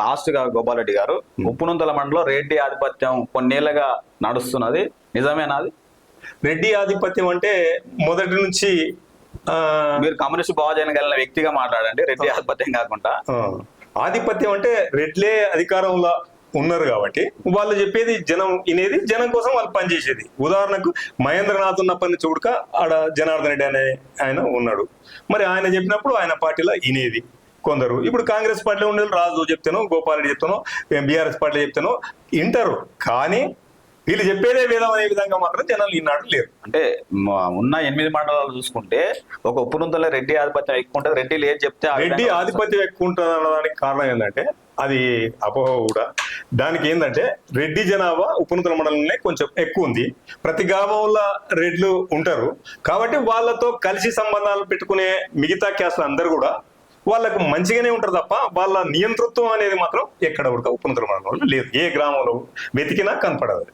Last గా గోపాల్ రెడ్డి గారు ఉప్పునుంతల మండలం రెడ్డి ఆధిపత్యం కొన్నేళ్లుగా నడుస్తున్నది, నిజమేనాది? రెడ్డి ఆధిపత్యం అంటే మొదటి నుంచి మీరు కమ్యూనిస్ట్ భావజన కలిగిన వ్యక్తిగా మాట్లాడండి, రెడ్డి ఆధిపత్యం కాకుండా. ఆధిపత్యం అంటే రెడ్లే అధికారంలో ఉన్నారు కాబట్టి వాళ్ళు చెప్పేది జనం వినేది, జనం కోసం వాళ్ళు పనిచేసేది. ఉదాహరణకు మహేంద్రనాథ్ ఉన్నప్పటి నుంచి చూడక ఆడ జనార్దన్ రెడ్డి అనే ఆయన ఉన్నాడు. మరి ఆయన చెప్పినప్పుడు ఆయన పార్టీలో వినేది కొందరు. ఇప్పుడు కాంగ్రెస్ పార్టీలో ఉండేది రాజు చెప్తాను, గోపాల్ రెడ్డి చెప్తాను, బీఆర్ఎస్ పార్టీలో చెప్తాను వింటారు. కానీ వీళ్ళు చెప్పేదే వేదం అనే విధంగా మాత్రం జనాలు ఈనాడు లేరు. అంటే ఉన్న 8 మండలాలు చూసుకుంటే ఒక ఉప్పునుంతల రెడ్డి ఆధిపత్యం ఎక్కువ ఉంటుంది, రెడ్డిలు ఏది చెప్తే రెడ్డి ఆధిపత్యం ఎక్కువ ఉంటుంది అన్నదానికి కారణం ఏంటంటే అది అపోహ కూడా. దానికి ఏంటంటే రెడ్డి జనాభా ఉప్పునుంతల మండలంలో కొంచెం ఎక్కువ ఉంది. ప్రతి గ్రామంలో రెడ్లు ఉంటారు కాబట్టి వాళ్ళతో కలిసి సంబంధాలు పెట్టుకునే మిగతా క్యాస్ట్లు అందరు కూడా వాళ్ళకు మంచిగానే ఉంటారు తప్ప వాళ్ళ నియంతృత్వం అనేది మాత్రం ఎక్కడ ఉడక ఉప్పునుంతల మండలంలో లేదు. ఏ గ్రామంలో వెతికినా కనపడదు.